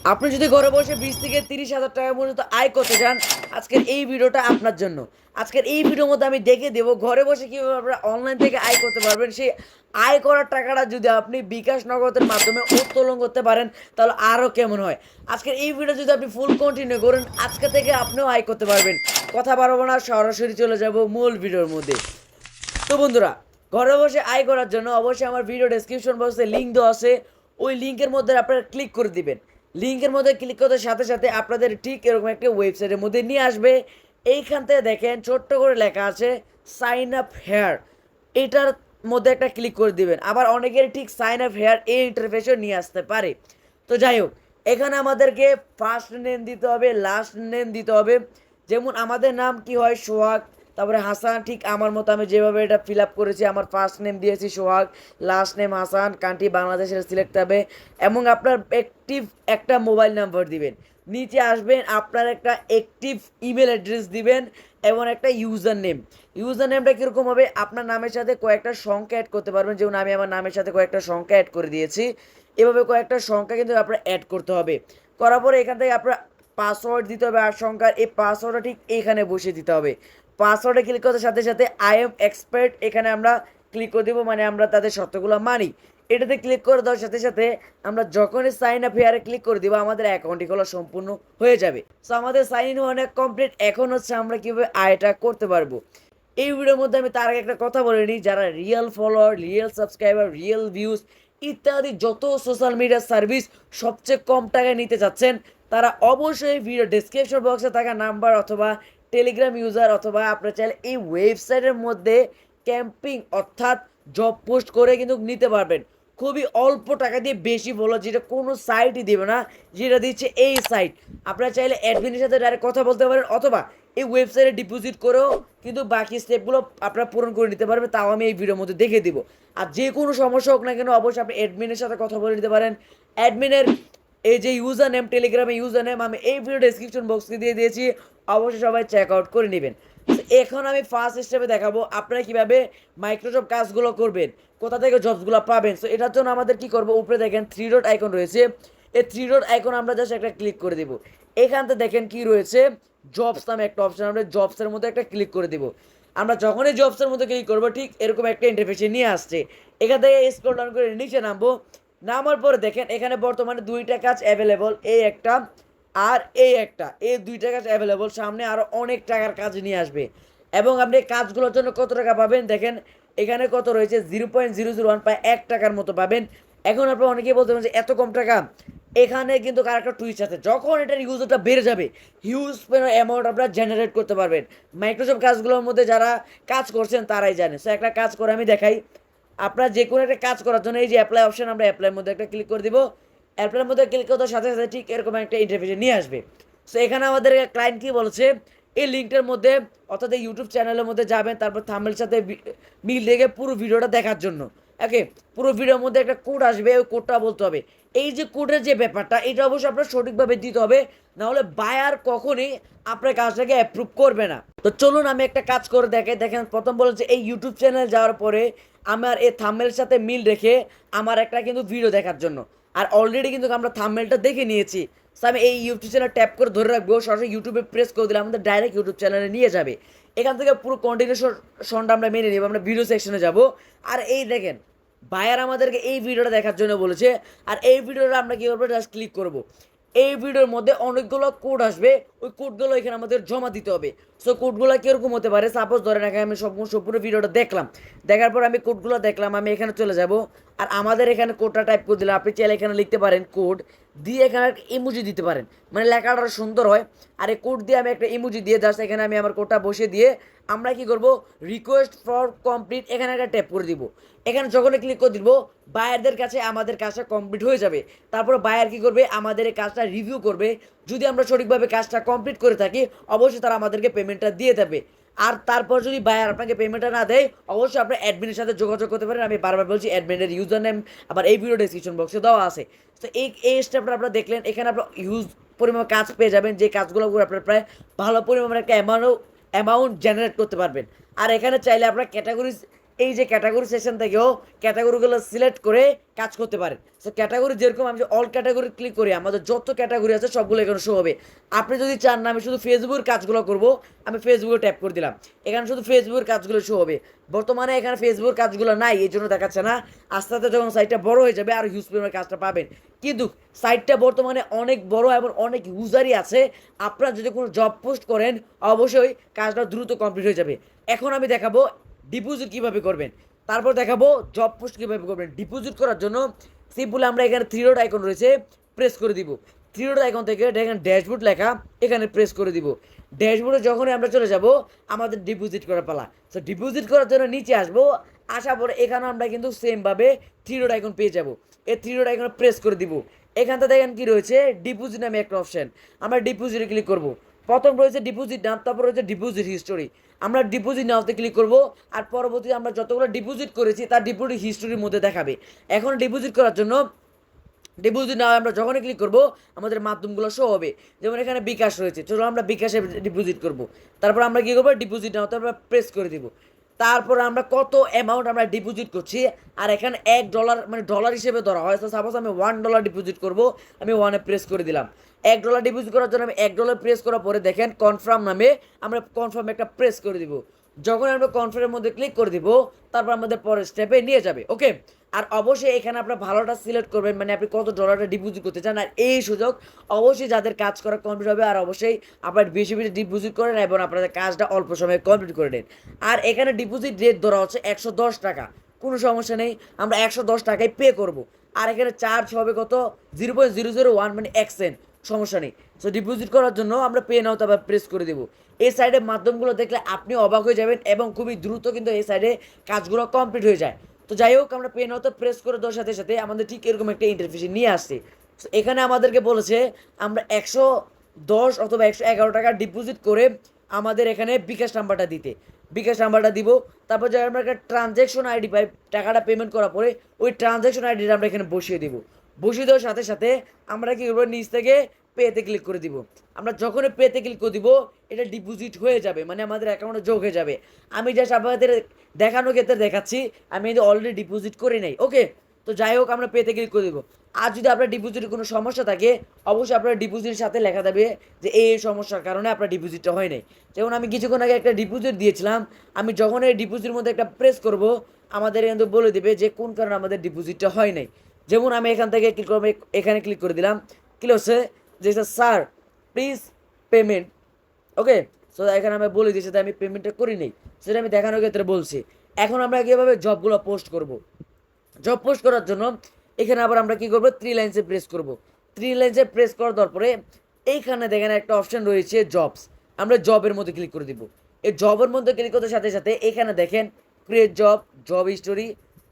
আপনি যদি ঘরে বসে 20 থেকে 30 হাজার টাকা পর্যন্ত আয় করতে চান, আজকের এই ভিডিওটা আপনার জন্য। আজকের এই ভিডিওর মধ্যে আমি দেখে দেবো ঘরে বসে কীভাবে আপনারা অনলাইন থেকে আয় করতে পারবেন। সেই আয় করার টাকাটা যদি আপনি বিকাশ নগদের মাধ্যমে উত্তোলন করতে পারেন তাহলে আরও কেমন হয়। আজকের এই ভিডিও যদি আপনি ফুল কন্টিনিউ করেন, আজকে থেকে আপনিও আয় করতে পারবেন। কথা বাড়াবো না, সরাসরি চলে যাব মূল ভিডিওর মধ্যে। তো বন্ধুরা, ঘরে বসে আয় করার জন্য অবশ্যই আমার ভিডিও ডেসক্রিপশন বক্সে লিঙ্ক দেওয়া আছে। ওই লিঙ্কের মধ্যে আপনারা ক্লিক করে দিবেন। লিঙ্কের মধ্যে ক্লিক করতে সাথে সাথে আপনাদের ঠিক এরকম একটা ওয়েবসাইটের মধ্যে নিয়ে আসবে। এইখান থেকে দেখেন ছোট্ট করে লেখা আছে সাইন আপ হেয়ার। এটার মধ্যে একটা ক্লিক করে দিবেন। আবার অনেকের ঠিক সাইন আপ হেয়ার এই ইন্টারফেসও নিয়ে আসতে পারে। তো যাই হোক, এখানে আমাদেরকে ফার্স্ট নেম দিতে হবে, লাস্ট নেম দিতে হবে। যেমন আমাদের নাম কি হয়, সোহাগ, তারপরে হাসান। ঠিক আমার মতো আমি যেভাবে এটা ফিল আপ করেছি, আমার ফার্স্ট নেম দিয়েছি সোহাগ, লাস্ট নেম হাসান, কান্ট্রি বাংলাদেশের সিলেক্ট হবে এবং আপনার অ্যাক্টিভ একটা মোবাইল নাম্বার দিবেন। নিচে আসবেন, আপনার একটা অ্যাক্টিভ ইমেল অ্যাড্রেস দিবেন এবং একটা ইউজার নেম। ইউজার নেমটা কীরকম হবে, আপনার নামের সাথে কয়েকটা সংখ্যা অ্যাড করতে পারবেন। যেমন আমি আমার নামের সাথে কয়েকটা সংখ্যা অ্যাড করে দিয়েছি। এভাবে কয়েকটা সংখ্যা কিন্তু আপনার অ্যাড করতে হবে। করার পরে এখান থেকে আপনার পাসওয়ার্ড দিতে হবে 8 সংখ্যার। এই পাসওয়ার্ডটা ঠিক এইখানে বসিয়ে দিতে হবে। পাসওয়ার্ডে ক্লিক করার সাথে সাথে আই এম এক্সপার্ট এখানে আমরা ক্লিক করে দেবো, মানে আমরা তাদের শর্তগুলো মানি। এটাতে ক্লিক করে দেওয়ার সাথে সাথে আমরা যখনই সাইন আপ হেয়ারে ক্লিক করে দিব, আমাদের অ্যাকাউন্টটি খোলা সম্পূর্ণ হয়ে যাবে। সো আমাদের সাইন ইন অনেক কমপ্লিট। এখন হচ্ছে আমরা কীভাবে আয়টা করতে পারবো। এই ভিডিওর মধ্যে আমি তার আগে একটা কথা বলে নিই, যারা real follower, real subscriber, real views ইত্যাদি যত সোশ্যাল মিডিয়া সার্ভিস সবচেয়ে কম টাকায় নিতে চাচ্ছেন, তারা অবশ্যই ভিডিও ডেসক্রিপশন বক্সে থাকা নাম্বার অথবা টেলিগ্রাম ইউজার অথবা আপনার চাইলে এই ওয়েবসাইটের মধ্যে ক্যাম্পিং অর্থাৎ জব পোস্ট করে কিন্তু নিতে পারবেন খুবই অল্প টাকা দিয়ে, বেশি বলো যেটা কোনো সাইটই দেবে না, যেটা দিচ্ছে এই সাইট। আপনারা চাইলে অ্যাডমিনের সাথে ডাইরেক্ট কথা বলতে পারেন অথবা এই ওয়েবসাইটে ডিপোজিট করেও কিন্তু বাকি স্টেপগুলো আপনারা পূরণ করে নিতে পারবেন। তাও আমি এই ভিডিওর মধ্যে দেখে দিব। আর যে কোনো সমস্যা হোক না কেন অবশ্যই আপনি অ্যাডমিনের সাথে কথা বলে নিতে পারেন। অ্যাডমিনের এই যে ইউজার নেম, টেলিগ্রামে ইউজার নেম আমি এই ভিডিও ডেসক্রিপশন বক্সে দিয়ে দিয়েছি, অবশ্যই সবাই চেক আউট করে নেবেন। এখন আমি ফার্স্ট স্টেপে দেখাবো আপনারা কীভাবে মাইক্রোসফট কাজগুলো করবেন, কোথা থেকে জবসগুলো পাবেন। সো এটার জন্য আমাদের কি করবো, উপরে দেখেন 3 ডট আইকন রয়েছে। এই 3 ডট আইকন আমরা জাস্ট একটা ক্লিক করে দেবো। এখান থেকে দেখেন কি রয়েছে, জবস নামে একটা অপশন, আমরা জবসের মধ্যে একটা ক্লিক করে দেবো। আমরা যখনই জবসের মধ্যে ক্লিক করবো ঠিক এরকম একটা ইন্টারফেসে নিয়ে আসছে। এখান থেকে স্ক্রল ডাউন করে নিচে নামবো। নামার পরে দেখেন এখানে বর্তমানে 2টা কাজ অ্যাভেলেবল, এই একটা আর এই একটা, এই 2টা কাজ অ্যাভেলেবল। সামনে আরও অনেক টাকার কাজ নিয়ে আসবে এবং আপনি কাজগুলোর জন্য কত টাকা পাবেন দেখেন এখানে কত রয়েছে, 0.001 প্রায় 1 টাকার মতো পাবেন। এখন আপনারা অনেকেই বলতে পারেন যে এত কম টাকা। এখানে কিন্তু আরেকটা টুইস্ট আছে, যখন এটার ইউজটা বেড়ে যাবে হিউজ অ্যামাউন্ট আপনারা জেনারেট করতে পারবেন। মাইক্রোসফট কাজগুলোর মধ্যে যারা কাজ করছেন তারাই জানে। সো একটা কাজ করে আমি দেখাই। আপনারা যে কোনো একটা কাজ করার জন্য এই যে অ্যাপ্লাই অপশন, আমরা অ্যাপ্লাইয়ের মধ্যে একটা ক্লিক করে দিব। অ্যাপ্লাইয়ের মধ্যে ক্লিক করার সাথে সাথে ঠিক এরকম একটা ইন্টারফেসে নিয়ে আসবে। সো এখানে আমাদের ক্লায়েন্ট কী বলছে, এই লিঙ্কটার মধ্যে অর্থাৎ এই ইউটিউব চ্যানেলের মধ্যে যাবেন, তারপর থাম্বনেলের সাথে মিল দেখে পুরো ভিডিওটা দেখার জন্য। ওকে, পুরো ভিডিওর মধ্যে একটা কোড আসবে, ওই কোডটা বলতে হবে। এই যে কোডের যে ব্যাপারটা, এটা অবশ্যই আপনার সঠিকভাবে দিতে হবে, নাহলে বায়ার কখনই আপনার কাজটাকে অ্যাপ্রুভ করবে না। তো চলুন আমি একটা কাজ করে দেখাই। দেখেন প্রথম বলেছে এই ইউটিউব চ্যানেল যাওয়ার পরে আমার এই থাম্বনেলের সাথে মিল রেখে আমার একটা কিন্তু ভিডিও দেখার জন্য। আর অলরেডি কিন্তু আমরা থাম্বনেলটা দেখে নিয়েছি। সো আমি এই ইউটিউব চ্যানেল ট্যাপ করে ধরে রাখবো, সরাসরি ইউটিউবে প্রেস করে দিলে আমাদের ডাইরেক্ট ইউটিউব চ্যানেলে নিয়ে যাবে। এখান থেকে পুরো কন্টিনিউশনটা আমরা মেনে নেব। আমরা ভিডিও সেকশনে যাব। আর এই দেখেন বায়ার আমাদেরকে এই ভিডিওটা দেখার জন্য বলেছে। আর এই ভিডিওটা আমরা কী করবো, জাস্ট ক্লিক করব। এই ভিডিওর মধ্যে অনেকগুলো কোড আসবে, ওই কোডগুলো এখানে আমাদের জমা দিতে হবে। সো কোডগুলো কীরকম হতে পারে, সাপোজ ধরে রাখা আমি সম্পূর্ণ ভিডিওটা দেখলাম, দেখার পর আমি কোডগুলো দেখলাম, আমি এখানে চলে যাব। আর আমাদের এখানে কোডটা টাইপ করে দিলে আপনি চাইলে এখানে লিখতে পারেন কোড দিয়ে এখানে একটা ইমোজি দিতে পারেন, মানে লেখাটা সুন্দর হয়। আর এই কোড দিয়ে আমি একটা ইমোজি দিয়ে জাস্ট এখানে আমি আমার কোডটা বসিয়ে দিয়ে আমরা কি করব, রিকোয়েস্ট ফর কমপ্লিট এখানে একটা ট্যাপ করে দিব। এখানে যখন ক্লিক করে দিব বায়ারদের কাছে আমাদের কাজটা কমপ্লিট হয়ে যাবে। তারপর বায়ার কি করবে, আমাদের এই কাজটা রিভিউ করবে। যদি আমরা সঠিকভাবে কাজটা কমপ্লিট করে থাকি অবশ্যই তারা আমাদেরকে পেমেন্টটা দিয়ে দেবে। আর তারপর যদি বায়ার আপনাকে পেমেন্টটা না দেয় অবশ্যই আপনার অ্যাডমিনের সাথে যোগাযোগ করতে পারেন। আমি বারবার বলছি অ্যাডমিনের ইউজার নেম আবার এই ভিডিও ডেসক্রিপশন বক্সে দেওয়া আছে। তো এই স্টেপটা আপনারা দেখলেন, এখানে আপনার হিউজ পরিমাণ কাজ পেয়ে যাবেন, যে কাজগুলো করে আপনার প্রায় ভালো পরিমাণের একটা অ্যামাউন্ট জেনারেট করতে পারবেন। আর এখানে চাইলে আপনার ক্যাটাগরিজ এই যে ক্যাটাগরি সেকশন থেকেও ক্যাটাগরিগুলো সিলেক্ট করে কাজ করতে পারেন। সো ক্যাটাগরি যেরকম আমি অল ক্যাটাগরি ক্লিক করি, আমাদের যত ক্যাটাগরি আছে সবগুলো এখানে শো হবে। আপনি যদি চান না আমি শুধু ফেসবুকের কাজগুলো করব, আমি ফেসবুকে ট্যাপ করে দিলাম, এখানে শুধু ফেসবুকের কাজগুলো শো হবে। বর্তমানে এখানে ফেসবুকের কাজগুলো নাই, এই জন্য দেখাচ্ছে না। আস্তে আস্তে যখন সাইটটা বড় হয়ে যাবে আর হিউজ পরিমাণে কাজটা পাবেন। কিন্তু সাইটটা বর্তমানে অনেক বড় এবং অনেক ইউজারই আছে। আপনারা যদি কোনো জব পোস্ট করেন অবশ্যই কাজটা দ্রুত কমপ্লিট হয়ে যাবে। এখন আমি দেখাবো ডিপোজিট কীভাবে করবেন, তারপর দেখাবো জব পোস্ট কীভাবে করবেন। ডিপোজিট করার জন্য সিম্পলি আমরা এখানে থ্রি ডট আইকন রয়েছে, প্রেস করে দিব। থ্রি ডট আইকন থেকে দেখেন ড্যাশবোর্ড লেখা, এখানে প্রেস করে দিব। ড্যাশবোর্ডে যখনই আমরা চলে যাব আমাদের ডিপোজিট করার পালা। সো ডিপোজিট করার জন্য নিচে আসবো, আসার পরে এখানে আমরা কিন্তু সেমভাবে থ্রি ডট আইকন পেয়ে যাব। এই থ্রি ডট আইকনে প্রেস করে দিব। এখানটা দেখেন কি রয়েছে, ডিপোজিট নামে একটা অপশন, আমরা ডিপোজিটে ক্লিক করব। প্রথম রয়েছে ডিপোজিট নাম, তারপর রয়েছে ডিপোজিট হিস্টোরি। আমরা ডিপোজিট নাওতে ক্লিক করব, আর পরবর্তীতে আমরা যতগুলো ডিপোজিট করেছি তার ডিপোজিট হিস্টোরির মধ্যে দেখাবে। এখন ডিপোজিট করার জন্য ডিপোজিট নাও আমরা যখনই ক্লিক করব আমাদের মাধ্যমগুলো শো হবে। যেমন এখানে বিকাশ রয়েছে, চলো আমরা বিকাশে ডিপোজিট করব। তারপর আমরা কী করবো, ডিপোজিট নাও তারপর প্রেস করে দিব। তারপর আমরা কত অ্যামাউন্ট আমরা ডিপোজিট করছি, আর এখানে $1 মানে ডলার হিসেবে ধরা হয়। তো সাপোজ আমি $1 ডিপোজিট করব, আমি 1-এ প্রেস করে দিলাম। $1 ডিপোজিট করার জন্য আমি $1 প্রেস করার পরে দেখেন কনফার্ম নামে আমরা কনফার্ম একটা প্রেস করে দিব। যখন আমরা কনফার্মের মধ্যে ক্লিক করে দিব তারপর আমাদের পরের স্টেপে নিয়ে যাবে। ওকে, আর অবশ্যই এখানে আপনার ভালোটা সিলেক্ট করবেন, মানে আপনি কত ডলারটা ডিপোজিট করতে চান। আর এই সুযোগ অবশ্যই যাদের কাজ করা কমপ্লিট হবে, আর অবশ্যই আপনার বেশি বেশি ডিপোজিট করেন এবং আপনাদের কাজটা অল্প সময়ে কমপ্লিট করে নেন। আর এখানে ডিপোজিট রেট ধরা হচ্ছে $110, কোনো সমস্যা নেই, আমরা $110 পে করব। আর এখানে চার্জ হবে কত, 0.001 মানে 1 সেন্ট, সমস্যা নেই। সো ডিপোজিট করার জন্য আমরা পে নাও তারপর প্রেস করে দেবো। এই সাইডের মাধ্যমগুলো দেখলে আপনি অবাক হয়ে যাবেন এবং খুবই দ্রুত কিন্তু এই সাইডে কাজগুলো কমপ্লিট হয়ে যায়। তো যাই হোক, আমরা পে নাওতে প্রেস করে দেওয়ার সাথে সাথে আমাদের ঠিক এরকম একটা ইন্টারফেস নিয়ে আসছে। এখানে আমাদেরকে বলেছে আমরা 110 অথবা $111 ডিপোজিট করে আমাদের এখানে বিকাশ নাম্বারটা দিতে, বিকাশ নাম্বারটা দিব। তারপর যারা আমরা একটা ট্রানজ্যাকশন আইডি পাই, টাকাটা পেমেন্ট করার পরে ওই ট্রানজ্যাকশন আইডিটা আমরা এখানে বসিয়ে দেবো। বসিয়ে দেওয়ার সাথে সাথে আমরা কি করবো, নিচ থেকে পেতে ক্লিক করে দিব। আমরা যখনই পেতে ক্লিক করে দিব এটা ডিপোজিট হয়ে যাবে, মানে আমাদের অ্যাকাউন্টে যোগ হয়ে যাবে। আমি জাস্ট আপনাদের দেখানোর ক্ষেত্রে দেখাচ্ছি, আমি কিন্তু অলরেডি ডিপোজিট করি নাই। ওকে, তো যাই হোক আমরা পেতে ক্লিক করে দেবো। আর যদি আপনার ডিপোজিটের কোনো সমস্যা থাকে অবশ্যই আপনার ডিপোজিটের সাথে লেখা দেবে যে এই সমস্যার কারণে আপনার ডিপোজিটটা হয় নাই। যেমন আমি কিছুক্ষণ আগে একটা ডিপোজিট দিয়েছিলাম, আমি যখন এই ডিপোজিটের মধ্যে একটা প্রেস করব আমাদের কিন্তু বলে দেবে যে কোন কারণে আমাদের ডিপোজিটটা হয় নাই। যেমন আমি এখান থেকে ক্লিক করবো, এখানে ক্লিক করে দিলাম, ক্লিক হচ্ছে যে sir please payment. Okay, so এখানে আমি বলে দিয়েছি আমি পেমেন্টটা করি নেই, সেটা আমি দেখানোর ক্ষেত্রে বলছি। এখন আমরা কীভাবে জবগুলো পোস্ট করব, জব পোস্ট করার জন্য এখানে আবার আমরা কী করবো, 3 লাইনসে প্রেস করব। 3 লাইনসে প্রেস করার দেওয়ার পরে এইখানে দেখেন একটা অপশান রয়েছে জবস, আমরা জবের মধ্যে ক্লিক করে দিব। এই জবের মধ্যে ক্লিক করতে সাথে সাথে এখানে দেখেন create job, job history,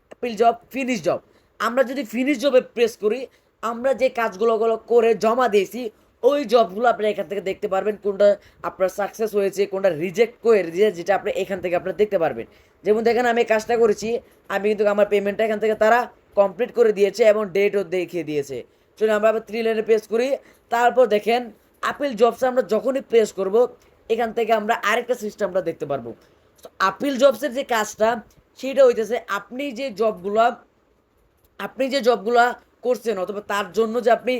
appeal job, finish job. আমরা যদি ফিনিশ জবে প্রেস করি আমরা যে কাজগুলো করে জমা দিয়েছি ওই জবগুলো আপনি এখান থেকে দেখতে পারবেন, কোনটা আপনার সাকসেস হয়েছে, কোনটা রিজেক্ট করে দিয়েছে, যেটা আপনি এখান থেকে আপনারা দেখতে পারবেন। যেমন দেখেন আমি কাজটা করেছি, আমি কিন্তু আমার পেমেন্টটা এখান থেকে তারা কমপ্লিট করে দিয়েছে এবং ডেটও দেখিয়ে দিয়েছে। চলুন আমরা আবার 3 লাইনে প্রেস করি। তারপর দেখেন আপিল জবসে আমরা যখনই প্রেস করব এখান থেকে আমরা আরেকটা সিস্টেম আমরা দেখতে পারবো। তো আপিল জবসের যে কাজটা সেটা হইতেছে আপনি যে জবগুলা করছেন অথবা তার জন্য যে আপনি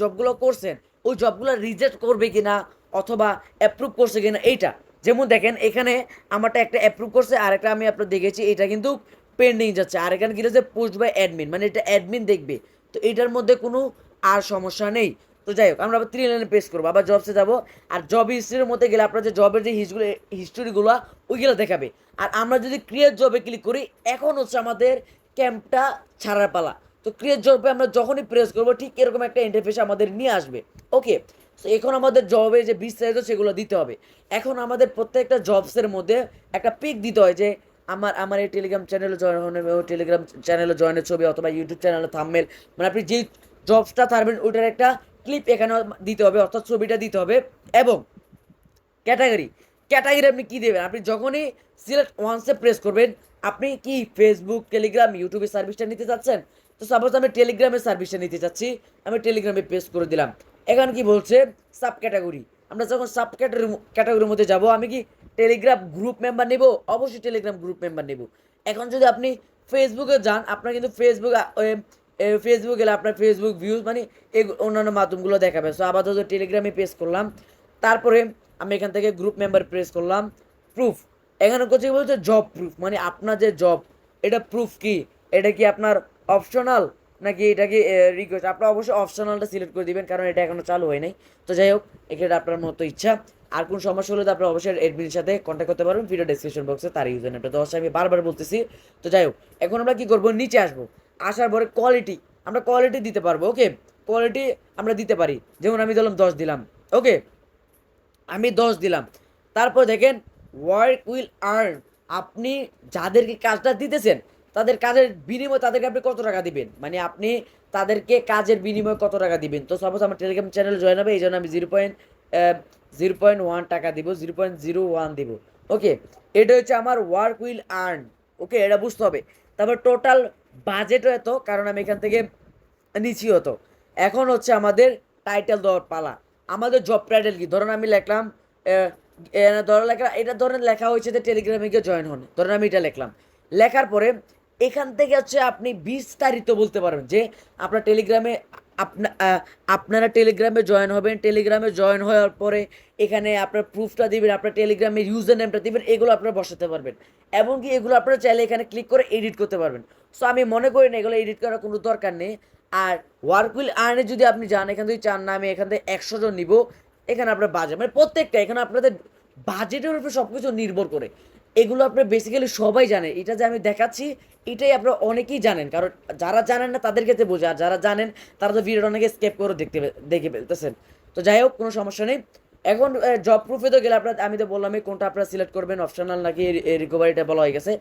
জবগুলো করছেন ওই জবগুলো রিজেক্ট করবে কিনা অথবা অ্যাপ্রুভ করছে কিনা এইটা। যেমন দেখেন এখানে আমারটা একটা অ্যাপ্রুভ করছে, আরেকটা আমি আপনার দেখেছি এটা কিন্তু পেন্ডিং যাচ্ছে। আর এখানে কি হচ্ছে পোস্ট বাই অ্যাডমিন, মানে এটা অ্যাডমিন দেখবে। তো এটার মধ্যে কোনো আর সমস্যা নেই। তো যাই হোক আমরা আবার 3 লাইনে পেস্ট করবো, আবার জবসে যাবো। আর জব হিস্ট্রির মধ্যে গেলে আপনার যে জবের যে হিস্ট্রিগুলো ওইগুলো দেখাবে। আর আমরা যদি ক্রিয়েট জবে ক্লিক করি এখন হচ্ছে আমাদের ক্যাম্পটা ছাড়ার পালা। তো ক্রিয়েট জবে আমরা যখনই প্রেস করবো ঠিক এরকম একটা ইন্টারফেস আমাদের নিয়ে আসবে। ওকে, তো এখন আমাদের জবে যে বিস্তারিত সেগুলো দিতে হবে। এখন আমাদের প্রত্যেকটা জবসের মধ্যে একটা পিক দিতে হয় যে আমার এই টেলিগ্রাম চ্যানেলে জয়েন হন, টেলিগ্রাম চ্যানেলে জয়েনের ছবি অথবা ইউটিউব চ্যানেলে থাম্বনেল, মানে আপনি যেই জবসটা থাকবেন ওইটার একটা ক্লিপ এখানে দিতে হবে, অর্থাৎ ছবিটা দিতে হবে। এবং ক্যাটাগরি আপনি কী দেবেন, আপনি যখনই সিলেক্ট ওয়ান্সে প্রেস করবেন আপনি কি ফেসবুক, টেলিগ্রাম, ইউটিউবের সার্ভিসটা নিতে চাচ্ছেন। তো সাপোজ আমি টেলিগ্রামের সার্ভিসটা নিতে চাচ্ছি, আমি টেলিগ্রামে প্রেস করে দিলাম। এখানে কি বলছে সাব ক্যাটাগরি, আমরা যখন সাব ক্যাটাগরির মধ্যে যাব আমি কি টেলিগ্রাম গ্রুপ মেম্বার নেব, অবশ্যই টেলিগ্রাম গ্রুপ মেম্বার নেব। এখন যদি আপনি ফেসবুকে যান, আপনার কিন্তু ফেসবুক গেলে আপনার ফেসবুক ভিউজ মানে এই অন্যান্য মাধ্যমগুলো দেখাবে। সো আপাতত টেলিগ্রামে প্রেস করলাম, তারপরে আমি এখান থেকে গ্রুপ মেম্বার প্রেস করলাম, প্রুফ। এখানে কোথায় বলছে জব প্রুফ, মানে আপনার যে জব এটা প্রুফ কি, এটা কি আপনার অপশনাল নাকি এটা কি রিকোয়েস্ট। আপনার অবশ্যই অপশনালটা সিলেক্ট করে দিবেন, কারণ এটা এখনো চালু হয় নাই। তো যাই হোক, এখানে আপনার মতো ইচ্ছা। আর কোন সমস্যা হলে তো আপনার অবশ্যই এডমিনের সাথে কন্ট্যাক্ট করতে পারবেন, ভিডিও ডেসক্রিপশন বক্সে তার ইউজার নেমটা তো অবশ্যই আমি বারবার বলতেছি। তো যাই হোক, এখন আমরা কি করবো, নিচে আসবো, আসার পরে কোয়ালিটি, আমরা কোয়ালিটি দিতে পারবো। ওকে, কোয়ালিটি আমরা দিতে পারি, যেমন আমি দিলাম 10 দিলাম। ওকে, আমি 10 দিলাম। তারপর দেখেন ওয়ার্ক উইল আর্ন, আপনি যাদেরকে কাজটা দিতেছেন তাদের কাজের বিনিময়ে তাদেরকে আপনি কত টাকা দিবেন, মানে আপনি তাদেরকে কাজের বিনিময়ে কত টাকা দিবেন। তো সাপোজ আমার টেলিগ্রাম চ্যানেল জয়েন হবে, এই জন্য আমি 0.1 টাকা দিব, 0.01 দিব। ওকে, এটা হচ্ছে আমার ওয়ার্ক উইল আর্ন। ওকে, এটা বুঝতে হবে। তারপর টোটাল বাজেটও এত, কারণ আমি এখান থেকে নিচ্ছি হতো। এখন হচ্ছে আমাদের টাইটেল দেওয়ার পালা। আমাদের জব টাইটেল কি, ধরুন আমি লিখলাম ধরো লেখা, এটা ধরেন লেখা হয়েছে যে টেলিগ্রামে গিয়ে জয়েন হন, ধরেন আমি এটা লিখলাম। লেখার পরে এখান থেকে হচ্ছে আপনি বিস্তারিত বলতে পারবেন যে আপনার টেলিগ্রামে আপনারা টেলিগ্রামে জয়েন হবেন, টেলিগ্রামে জয়েন হওয়ার পরে এখানে আপনার প্রুফটা দিবেন, আপনার টেলিগ্রামের ইউজার নেমটা দিবেন, এগুলো আপনারা বসাতে পারবেন। এমনকি এগুলো আপনারা চাইলে এখানে ক্লিক করে এডিট করতে পারবেন। সো আমি মনে করি না এগুলো এডিট করার কোনো দরকার নেই। আর ওয়ার্ক উইল আর্নে যদি আপনি যান, এখান থেকে চান না আমি এখান থেকে 100 জন নিব, এখানে আপনার বাজেট মানে প্রত্যেকটা, এখানে আপনাদের বাজেটের উপর সব কিছু নির্ভর করে। এগুলো আপনার বেসিক্যালি সবাই জানে, এটা যে আমি দেখাচ্ছি এটাই আপনারা অনেকেই জানেন, কারণ যারা জানেন না তাদের ক্ষেত্রে বোঝা, আর যারা জানেন তারা তো ভিডিওটা অনেকে স্কেপ করে দেখে ফেলতেছেন। তো যাই হোক, কোনো সমস্যা নেই। এখন জব প্রুফে তো গেলে আপনার, আমি তো বললাম কোনটা আপনারা সিলেক্ট করবেন, অপশনাল নাকি রিকভারিটা বলা হয়ে গেছে।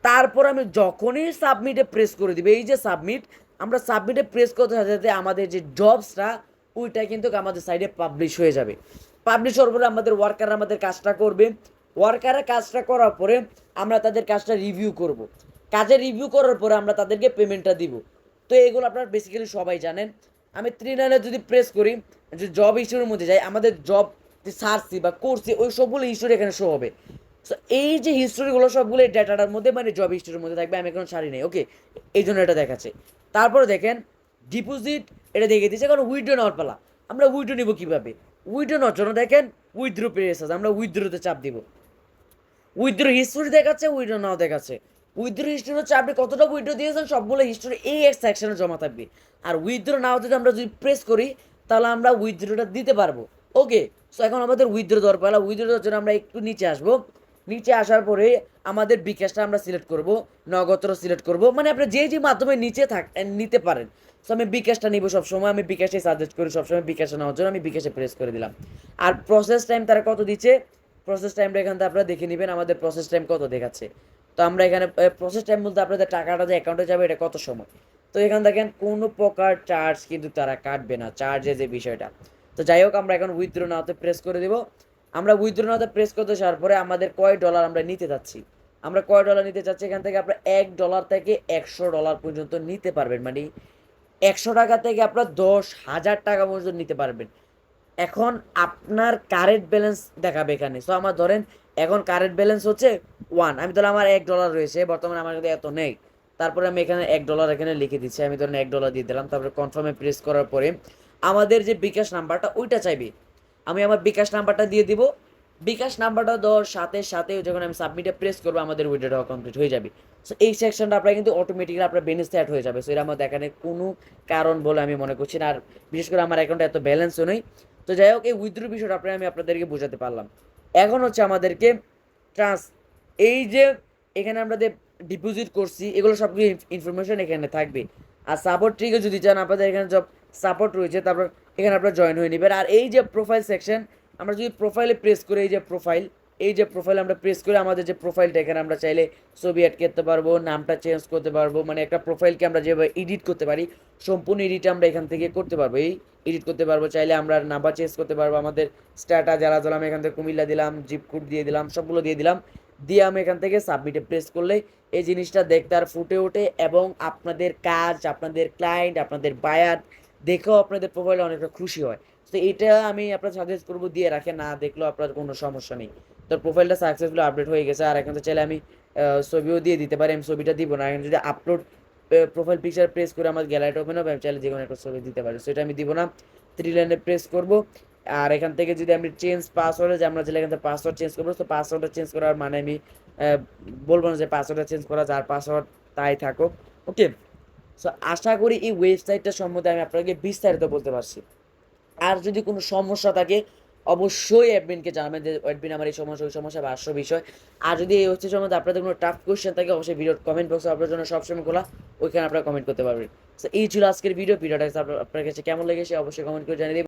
তারপর আমি যখনই সাবমিটে প্রেস করে দিবে, এই যে সাবমিট, আমরা সাবমিটে প্রেস করতে সাথে আমাদের যে জবসটা ওইটা কিন্তু আমাদের সাইডে পাবলিশ হয়ে যাবে। পাবলিশ হওয়ার পরে আমাদের ওয়ার্কার আমাদের কাজটা করবে, ওয়ার্কারের কাজটা করার পরে আমরা তাদের কাজটা রিভিউ করব, কাজের রিভিউ করার পরে আমরা তাদেরকে পেমেন্টটা দিব। তো এগুলো আপনারা বেসিক্যালি সবাই জানেন। আমি 3 যদি প্রেস করি, যে জব হিস্টোরির মধ্যে যাই, আমাদের জব সার্চি বা করছি ওই সবগুলো হিস্টোরি এখানে শো হবে। সো এই যে হিস্টোরিগুলো সবগুলো এই ডাটাটার মধ্যে মানে জব হিস্টোরির মধ্যে থাকবে, আমি এখন সারি নেই। ওকে, এই জন্য এটা দেখাচ্ছে। তারপরে দেখেন ডিপোজিট, এটা দেখে দিচ্ছে, কারণ উইথড্র নেওয়ার পালা। আমরা উইথড্র নিব কীভাবে, উইথড্র নেওয়ার জন্য দেখেন উইথড্র প্রেস আছে, আমরা উইথড্রতে চাপ দিব। উইথড্র হিস্টোরি দেখাচ্ছে, উইথড্র নাও দেখাচ্ছে। উইথড্র হিস্টোরি হচ্ছে আপনি কতটা উইথড্র দিয়েছেন সবগুলো হিস্টোরি এই এক সেকশনে জমা থাকবে। আর উইথড্র নাও যদি আমরা যদি প্রেস করি তাহলে আমরা উইথড্রটা দিতে পারবো। ওকে, সো এখন আমাদের উইথড্র দেওয়ার পালা। উইথড্র দেওয়ার জন্য আমরা একটু নিচে আসবো, নিচে আসার পরে আমাদের বিকাশটা আমরা সিলেক্ট করব, নগদটা সিলেক্ট করব, মানে আপনি যে যে মাধ্যমে নিচে নিতে পারেন। সো আমি বিকাশটা নিব সবসময়, আমি বিকাশে সাজেস্ট করি সবসময় বিকাশে নেওয়ার জন্য, আমি বিকাশে প্রেস করে দিলাম। আর প্রসেস টাইম তারা কত দিচ্ছে, প্রসেস টাইমটা এখান থেকে আপনারা দেখে নেবেন আমাদের প্রসেস টাইম কত দেখাচ্ছে। তো আমরা এখানে প্রসেস টাইম বলতে আপনাদের টাকাটা যে অ্যাকাউন্টে যাবে এটা কত সময়। তো এখানে দেখেন কোনো প্রকার চার্জ কিন্তু তারা কাটবে না, চার্জের যে বিষয়টা। তো যাই হোক, আমরা এখন উইথড্র নাওতে প্রেস করে দেব। আমরা উইথড্র নাওতে প্রেস করতে যাওয়ার পরে আমাদের কয় ডলার আমরা নিতে যাচ্ছি, আমরা কয় ডলার নিতে চাচ্ছি, এখান থেকে আপনার $1 থেকে $100 পর্যন্ত নিতে পারবেন, মানে 100 টাকা থেকে আপনার 10,000 টাকা পর্যন্ত নিতে পারবেন। এখন আপনার কারেন্ট ব্যালেন্স দেখাবে এখানে। সো আমার ধরেন এখন কারেন্ট ব্যালেন্স হচ্ছে 1, আমি ধরুন আমার $1 রয়েছে বর্তমানে, আমার কাছে এত নেই। তারপরে আমি এখানে $1 এখানে লিখে দিচ্ছি, আমি ধরেন $1 দিয়ে দিলাম। তারপরে কনফার্মে প্রেস করার পরে আমাদের যে বিকাশ নাম্বারটা ওইটা চাইবে, আমি আমার বিকাশ নাম্বারটা দিয়ে দিব। বিকাশ নাম্বারটা দেওয়ার সাথে সাথে যখন আমি সাবমিটে প্রেস করবো আমাদের উইথড্রটা কমপ্লিট হয়ে যাবে। সো এই সেকশনটা আপনার কিন্তু অটোমেটিক্যালি আপনার বেনিফিট অ্যাড হয়ে যাবে। সো এর আমার দেখানোর কোনো কারণ বলে আমি মনে করছি না, আর বিশেষ করে আমার অ্যাকাউন্টে এত ব্যালেন্সও নেই। তো যাই হোক, এই উইথড্র বিষয়টা আমি আপনাদেরকে বোঝাতে পারলাম। এখন হচ্ছে আমাদেরকে এই যে এখানে আমরা যে ডিপোজিট করছি এগুলো সবগুলো ইনফরমেশন এখানে থাকবে। আর সাপোর্ট ট্রিকে যদি চান আপনাদের এখানে সব সাপোর্ট রয়েছে, তারপর এখানে আপনারা জয়েন হয়ে নেবেন। আর এই যে প্রোফাইল সেকশন, আমরা যদি প্রোফাইলে প্রেস করি, এই যে প্রোফাইল আমরা প্রেস করে আমাদের যে প্রোফাইলটা এখানে আমরা চাইলে ছবি অ্যাড করতে পারবো, নামটা চেঞ্জ করতে পারবো, মানে একটা প্রোফাইলকে আমরা যেভাবে এডিট করতে পারি সম্পূর্ণ এডিট আমরা এখান থেকে করতে পারবো। এই এডিট করতে পারবো, চাইলে আমরা নাম্বার চেঞ্জ করতে পারবো, আমাদের স্ট্যাটা যারা আমি এখান থেকে কুমিল্লা দিলাম, জিপ কোড দিয়ে দিলাম, সবগুলো দিয়ে দিলাম। দিয়ে আমি এখান থেকে সাবমিটে প্রেস করলে এই জিনিসটা দেখতে আর ফুটে ওঠে, এবং আপনাদের কাজ, আপনাদের ক্লায়েন্ট, আপনাদের বায়ার দেখেও আপনাদের প্রোফাইলে অনেকটা খুশি হয়। তো এটা আমি আপনার সাজেস্ট করবো দিয়ে রাখে, না দেখলেও আপনার কোনো সমস্যা নেই। তো প্রোফাইলটা সাকসেসফুলি আপডেট হয়ে গেছে। আর এখন তো চাইলে আমি ছবিও দিয়ে দিতে পারি, আমি ছবিটা দিব না। আমি যদি আপলোড প্রোফাইল পিকচার প্রেস করে আমার গ্যালারিটা ওপেন হবে, আমি চাইলে যে কোনো একটা ছবি দিতে পারি, সেটা আমি দিব না। 3 লাইনে প্রেস করব। আর এখান থেকে যদি আমি চেঞ্জ পাসওয়ার্ডে, যে আমরা যেটা এখান থেকে পাসওয়ার্ড চেঞ্জ করবো, তো পাসওয়ার্ডটা চেঞ্জ করার মানে আমি বলবো না যে পাসওয়ার্ডটা চেঞ্জ করা, যার পাসওয়ার্ড তাই থাকো। ওকে, সো আশা করি এই ওয়েবসাইটটা সম্বন্ধে আমি আপনাকে বিস্তারিত বলতে পারছি। আর যদি কোনো সমস্যা থাকে অবশ্যই অ্যাডমিনকে জানাবেন যে অ্যাডমিন আমার এই সমস্যা ওই সমস্যা বা আসল বিষয়। আর যদি এই হচ্ছে সম্বন্ধে আপনাদের কোনো টাফ কোয়েশ্চেন থাকে, অবশ্যই ভিডিওর কমেন্ট বক্সে আপনার জন্য সবসময় খোলা, ওইখানে আপনারা কমেন্ট করতে পারবেন। তো এই ছিল আজকের ভিডিওটা আপনার কাছে কেমন লেগেছে অবশ্যই কমেন্ট করে জানিয়ে দিন।